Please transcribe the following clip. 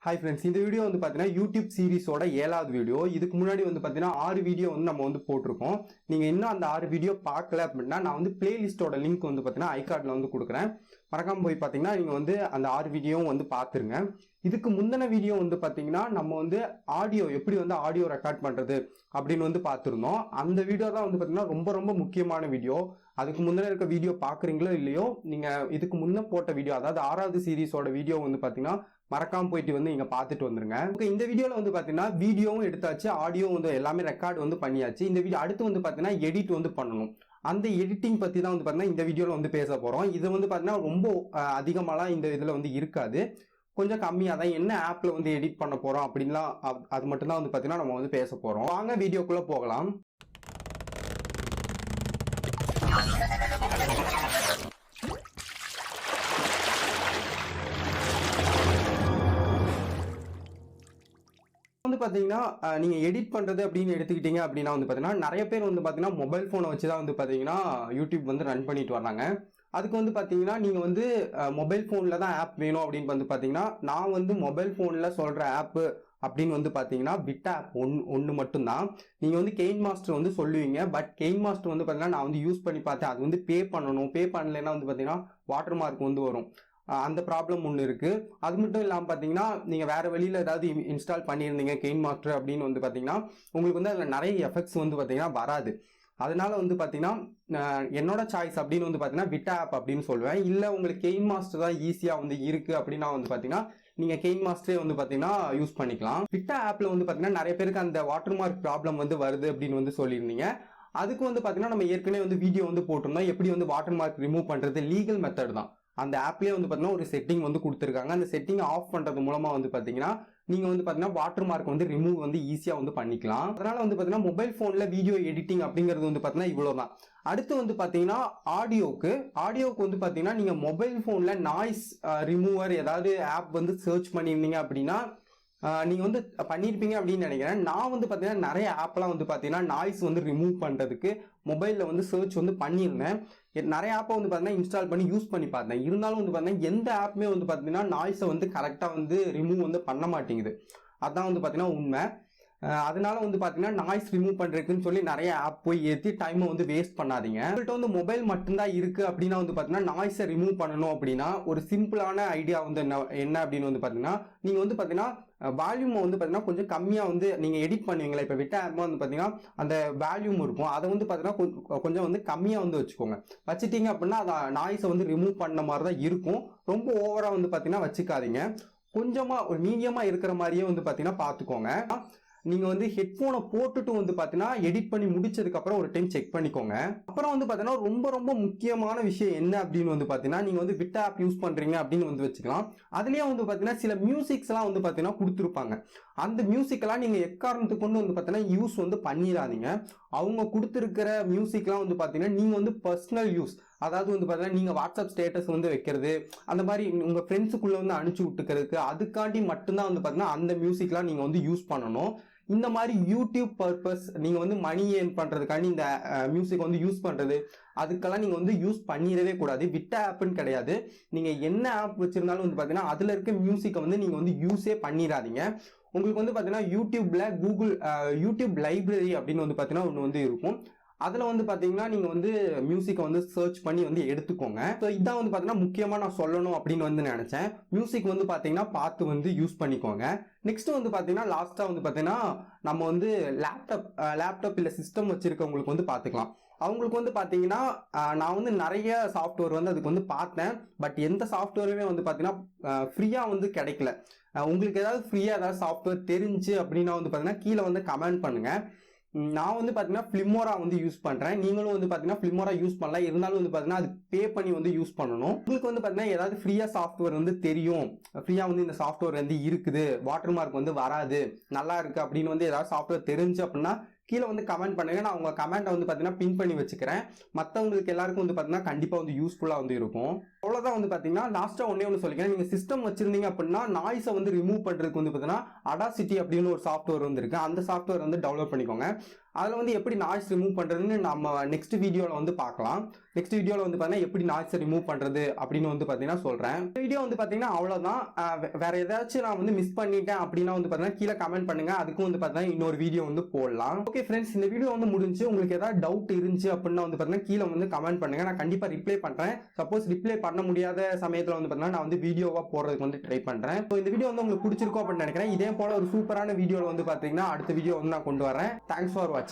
Hi friends, இந்த video வந்து பாத்தீங்கன்னா YouTube சீரிஸோட 7வது வீடியோ. இதுக்கு முன்னாடி வந்து பாத்தீங்கன்னா 6 வீடியோ வந்து நம்ம வந்து போட்டுருக்கோம். நீங்க இன்னும் அந்த 6 வீடியோ பார்க்கல அப்படின்னா நான் வந்து பிளேலிஸ்டோட லிங்க் வந்து பாத்தீங்கன்னா ஐகார்ட்ல வந்து கொடுக்குறேன். மறக்காம போய் பாத்தீங்கன்னா நீங்க வந்து அந்த 6 வீடியோவும் வந்து பாத்துருங்க. இதுக்கு முந்தின வீடியோ வந்து பாத்தீங்கன்னா நம்ம வந்து ஆடியோ எப்படி வந்து ஆடியோ ரெக்கார்ட் பண்றது அப்படின்னு வந்து பார்த்துருந்தோம். அந்த வீடியோ தான் வந்து பாத்தீங்கன்னா ரொம்ப முக்கியமான வீடியோ. அதுக்கு முன்னாடி இருக்க வீடியோ பாக்குறீங்களோ இல்லையோ, நீங்க இதுக்கு முன்ன போட்ட வீடியோ, அதாவது 6வது சீரிஸோட வீடியோ வந்து பாத்தீங்கன்னா மறக்காம போயிட்டு வந்து நீங்க பாத்துட்டு வந்துருங்க. ஓகே, இந்த வீடியோல வந்து பாத்தீங்கன்னா வீடியோவும் எடுத்தாச்சு, ஆடியோ வந்து எல்லாமே ரெக்கார்ட் வந்து பண்ணியாச்சு. இந்த வீடியோ அடுத்து வந்து பாத்தீங்கன்னா எடிட் வந்து பண்ணணும். அந்த எடிட்டிங் பத்தி தான் வந்து பாத்தீங்கன்னா இந்த வீடியோல வந்து பேச போறோம். இது வந்து பாத்தீங்கன்னா ரொம்ப அதிகமாலாம் இந்த இதுல வந்து இருக்காது, கொஞ்சம் கம்மியா தான். என்ன ஆப்ல வந்து எடிட் பண்ண போறோம் அப்படின்லாம் அது மட்டும் தான் வந்து பாத்தீங்கன்னா நம்ம வந்து பேச போறோம். வாங்க வீடியோக்குள்ள போகலாம். வந்து பாத்தீங்கன்னா நீங்க எடிட் பண்றது அப்படின்னு எடுத்துக்கிட்டீங்க அப்படின்னா வந்து பாத்தீங்கன்னா நிறைய பேர் வந்து பாத்தீங்கன்னா மொபைல் போனை வச்சுதான் வந்து பாத்தீங்கன்னா யூடியூப் வந்து ரன் பண்ணிட்டு வர்றாங்க. அதுக்கு வந்து பாத்தீங்கன்னா நீங்க வந்து மொபைல் போன்ல தான் ஆப் வேணும் அப்படின்னு வந்து பாத்தீங்கன்னா நான் வந்து மொபைல் போன்ல சொல்ற ஆப் அப்படின்னு வந்து பாத்தீங்கன்னா விட்ட ஆப் ஒன்னு மட்டும்தான். நீங்க வந்து 𝐾Master வந்து சொல்லுவீங்க, பட் 𝐾Master வந்து பாத்தீங்கன்னா நான் வந்து யூஸ் பண்ணி பார்த்தேன். அது வந்து பே பண்ணணும், பே பண்ணலைன்னா வந்து பாத்தீங்கன்னா வாட்டர் மார்க் வந்து வரும். அந்த ப்ராப்ளம் ஒன்று இருக்கு. அது மட்டும் இல்லாமல் பார்த்தீங்கன்னா நீங்க வேற வெளியில ஏதாவது இன்ஸ்டால் பண்ணியிருந்தீங்க 𝐾Master அப்படின்னு வந்து பார்த்தீங்கன்னா உங்களுக்கு வந்து அதில் நிறைய எஃபெக்ட்ஸ் வந்து பார்த்தீங்கன்னா வராது. அதனால வந்து பார்த்தீங்கன்னா என்னோட சாய்ஸ் அப்படின்னு வந்து பார்த்தீங்கன்னா விட்ட ஆப் அப்படின்னு சொல்லுவேன். இல்லை உங்களுக்கு 𝐾Master தான் ஈஸியாக வந்து இருக்கு அப்படின்னா வந்து பார்த்தீங்கன்னா நீங்க 𝐾Master வந்து பார்த்தீங்கன்னா யூஸ் பண்ணிக்கலாம். விட்ட ஆப்ல வந்து பார்த்தீங்கன்னா நிறைய பேருக்கு அந்த வாட்டர் மார்க் ப்ராப்ளம் வந்து வருது அப்படின்னு வந்து சொல்லியிருந்தீங்க. அதுக்கு வந்து பார்த்தீங்கன்னா நம்ம ஏற்கனவே வந்து வீடியோ வந்து போட்டிருந்தோம், எப்படி வந்து வாட்டர் மார்க் ரிமூவ் பண்றது. லீகல் மெத்தட் தான். அந்த ஆப்லயே வந்து பாத்தீங்கன்னா ஒரு செட்டிங் வந்து கொடுத்துருக்காங்க. அந்த செட்டிங் ஆஃப் பண்றது மூலமா வந்து பாத்தீங்கன்னா நீங்க வந்து பாத்தீங்கன்னா வாட்டர் மார்க் வந்து ரிமூவ் வந்து ஈஸியா வந்து பண்ணிக்கலாம். அதனால வந்து பாத்தீங்கன்னா மொபைல் போன்ல வீடியோ எடிட்டிங் அப்படிங்கிறது வந்து பாத்தீங்கன்னா இவ்வளவுதான். அடுத்து வந்து பாத்தீங்கன்னா ஆடியோக்கு வந்து பாத்தீங்கன்னா நீங்க மொபைல் போன்ல நாய்ஸ் ரிமூவர் ஏதாவது ஆப் வந்து சர்ச் பண்ணிருந்தீங்க அப்படின்னா நீங்க வந்து பண்ணிருப்பீங்க அப்படின்னு நினைக்கிறேன். நான் வந்து பாத்தீங்கன்னா நிறைய ஆப்லாம் வந்து பாத்தீங்கன்னா நாய்ஸ் வந்து ரிமூவ் பண்றதுக்கு மொபைல்ல வந்து சர்ச் வந்து பண்ணியிருந்தேன். நிறைய ஆப்பை வந்து பாத்தீங்கன்னா இன்ஸ்டால் பண்ணி யூஸ் பண்ணி பார்த்தேன். இருந்தாலும் வந்து பாத்தீங்கன்னா எந்த ஆப்புமே வந்து பாத்தீங்கன்னா நாய்ஸை வந்து கரெக்டா வந்து ரிமூவ் வந்து பண்ண மாட்டேங்குது. அதான் வந்து பாத்தீங்கன்னா உண்மை. அதனால வந்து பாத்தீங்கன்னா நாய்ஸ் ரிமூவ் பண்றதுக்குன்னு சொல்லி நிறைய ஆப் போய் ஏற்றி டைமை வந்து வேஸ்ட் பண்ணாதீங்க. உங்கள்கிட்ட வந்து மொபைல் மட்டும்தான் இருக்கு அப்படின்னா வந்து பாத்தீங்கன்னா நாய்ஸை ரிமூவ் பண்ணணும் அப்படின்னா ஒரு சிம்பிளான ஐடியா வந்து என்ன அப்படின்னு வந்து பாத்தீங்கன்னா நீங்க வந்து பாத்தீங்கன்னா வால்யூம் வந்து பாத்தீங்கன்னா கொஞ்சம் கம்மியா வந்து நீங்க எடிட் பண்ணுவீங்களா, இப்ப விட்ட ஆப் வந்து பாத்தீங்கன்னா அந்த வால்யூம் இருக்கும், அதை வந்து பாத்தீங்கன்னா கொஞ்சம் வந்து கம்மியா வந்து வச்சுக்கோங்க. வச்சுட்டீங்க அப்படின்னா அதை நாய்ஸை வந்து ரிமூவ் பண்ண மாதிரி தான் இருக்கும். ரொம்ப ஓவரா வந்து பாத்தீங்கன்னா வச்சுக்காதீங்க. கொஞ்சமா ஒரு மீடியமா இருக்கிற மாதிரியே வந்து பாத்தீங்கன்னா பாத்துக்கோங்க. நீங்க வந்து ஹெட்போனை போட்டுட்டு வந்து பாத்தீங்கன்னா எடிட் பண்ணி முடிச்சதுக்கு அப்புறம் ஒரு டைம் செக் பண்ணிக்கோங்க. அப்புறம் வந்து பாத்தீங்கன்னா ரொம்ப முக்கியமான விஷயம் என்ன அப்படின்னு வந்து பாத்தீங்கன்னா நீங்க வந்து விட்ட ஆப் யூஸ் பண்றீங்க அப்படின்னு வந்து வச்சுக்கலாம். அதுலயே வந்து பாத்தீங்கன்னா சில மியூசிக்ஸ் எல்லாம் வந்து பாத்தீங்கன்னா கொடுத்துருப்பாங்க. அந்த மியூசிக் எல்லாம் நீங்க எக்காரணத்துக்கு கொண்டு வந்து பாத்தீங்கன்னா யூஸ் வந்து பண்ணிடாதீங்க. அவங்க கொடுத்துருக்கிற மியூசிக் எல்லாம் வந்து பாத்தீங்கன்னா நீங்க வந்து பர்சனல் யூஸ், அதாவது வந்து பாத்தீங்கன்னா நீங்க வாட்ஸ்அப் ஸ்டேட்டஸ் வந்து வைக்கிறது, அந்த மாதிரி உங்க ஃப்ரெண்ட்ஸுக்குள்ள வந்து அனுப்பிச்சு விட்டுக்கிறதுக்கு, அதுக்காண்டி மட்டும்தான் வந்து பாத்தீங்கன்னா அந்த மியூசிக்லாம் நீங்க வந்து யூஸ் பண்ணணும். இந்த மாதிரி யூடியூப் பர்பஸ் நீங்க வந்து மணி ஏர்ன் பண்றதுக்காண்டி இந்த மியூசிக் வந்து யூஸ் பண்றது, அதுக்கெல்லாம் நீங்க வந்து யூஸ் பண்ணிடவே கூடாது. விட்ட ஆப்னு கிடையாது, நீங்க என்ன ஆப் வச்சிருந்தாலும் வந்து பாத்தீங்கன்னா அதுல இருக்க மியூசிக்கை வந்து நீங்க வந்து யூஸே பண்ணிடாதீங்க. உங்களுக்கு வந்து பாத்தீங்கன்னா யூடியூப்ல யூடியூப் லைப்ரரி அப்படின்னு வந்து பாத்தீங்கன்னா ஒன்று வந்து இருக்கும். அதுல வந்து பாத்தீங்கன்னா நீங்க வந்து மியூசிக்கை வந்து சர்ச் பண்ணி வந்து எடுத்துக்கோங்க. ஸோ இதான் வந்து பாத்தீங்கன்னா முக்கியமா நான் சொல்லணும் அப்படின்னு வந்து நினைச்சேன். மியூசிக் வந்து பாத்தீங்கன்னா பார்த்து வந்து யூஸ் பண்ணிக்கோங்க. நெக்ஸ்ட் வந்து பாத்தீங்கன்னா லாஸ்டா வந்து பாத்தீங்கன்னா நம்ம வந்து லேப்டாப் இல்ல சிஸ்டம் வச்சிருக்கவங்களுக்கு வந்து பாத்துக்கலாம். அவங்களுக்கு வந்து பாத்தீங்கன்னா நான் வந்து நிறைய சாஃப்ட்வேர் வந்து அதுக்கு வந்து பார்த்தேன், பட் எந்த சாஃப்ட்வேருமே வந்து பாத்தீங்கன்னா ஃப்ரீயா வந்து கிடைக்கல. உங்களுக்கு ஏதாவது ஃப்ரீயா ஏதாவது சாஃப்ட்வேர் தெரிஞ்சு அப்படின்னா வந்து பாத்தீங்கன்னா கீழே வந்து கமெண்ட் பண்ணுங்க. நான் வந்து பாத்தீங்கன்னா ஃபிலிமோரா வந்து யூஸ் பண்றேன். நீங்களும் வந்து பாத்தீங்கன்னா ஃபிலிமோரா யூஸ் பண்ணலாம். இருந்தாலும் வந்து பாத்தீங்கன்னா அது பே பண்ணி வந்து யூஸ் பண்ணணும். உங்களுக்கு வந்து பாத்தீங்கன்னா ஏதாவது ஃப்ரீயா சாஃப்ட்வேர் வந்து தெரியும், ஃப்ரீயா வந்து இந்த சாஃப்ட்வேர் வந்து இருக்குது, வாட்டர் மார்க் வந்து வராது, நல்லா இருக்கு அப்படின்னு வந்து ஏதாவது சாஃப்ட்வேர் தெரிஞ்சு அப்படின்னா கீழே வந்து கமெண்ட் பண்ணுங்க. நான் உங்க கமெண்ட்டை வந்து பாத்தீங்கன்னா பின் பண்ணி வச்சுக்கிறேன். மற்றவங்களுக்கு எல்லாருக்கும் வந்து பாத்தீங்கன்னா கண்டிப்பா வந்து யூஸ்ஃபுல்லா வந்து இருக்கும். அவ்வளவுதான் வந்து பாத்தீங்கன்னா லாஸ்டா ஒண்ணு சொல்லிக்கிறேன். நீங்க சிஸ்டம் வச்சிருந்தீங்க அப்படின்னா நாய்ஸை வந்து ரிமூவ் பண்றதுக்கு வந்து பாத்தீங்கன்னா அடாசிட்டி அப்படின்னு ஒரு சாஃப்ட்வேர் வந்து இருக்கு. அந்த சாஃப்ட்வேர் வந்து டெவலப் பண்ணிக்கோங்க. அதில் வந்து எப்படி நாய்ஸ் ரிமூவ் பண்ணுறதுன்னு நம்ம நெக்ஸ்ட் வீடியோவில் வந்து பார்க்கலாம். நெக்ஸ்ட் வீடியோவில் வந்து பார்த்தீங்கன்னா எப்படி நாய்ஸை ரிமூவ் பண்ணுறது அப்படின்னு வந்து பார்த்தீங்கன்னா சொல்கிறேன். இந்த வீடியோ வந்து பார்த்தீங்கன்னா அவ்வளோதான். வேற ஏதாச்சும் நான் வந்து மிஸ் பண்ணிட்டேன் அப்படின்னா வந்து பார்த்தீங்கன்னா கீழே கமெண்ட் பண்ணுங்க. அதுக்கும் வந்து பார்த்தீங்கன்னா இன்னொரு வீடியோ வந்து போடலாம். ஓகே ஃப்ரெண்ட்ஸ், இந்த வீடியோ வந்து முடிஞ்சு. உங்களுக்கு ஏதாவது டவுட் இருந்துச்சு அப்படின்னா வந்து பார்த்தீங்கன்னா கீழே வந்து கமெண்ட் பண்ணுங்க. நான் கண்டிப்பாக ரிப்ளை பண்ணுறேன். சப்போஸ் ரிப்ளை பண்ண முடியாத சமயத்தில் வந்து பார்த்தீங்கன்னா நான் வந்து வீடியோவாக போடுறதுக்கு வந்து ட்ரை பண்ணுறேன். ஸோ இந்த வீடியோ வந்து உங்களுக்கு பிடிச்சிருக்கோம் அப்படின்னு நினைக்கிறேன். இதே போல ஒரு சூப்பரான வீடியோவில் வந்து பார்த்தீங்கன்னா அடுத்த வீடியோ வந்து நான் கொண்டு வரேன். தேங்க்ஸ் ஃபார் வாட்சிங்.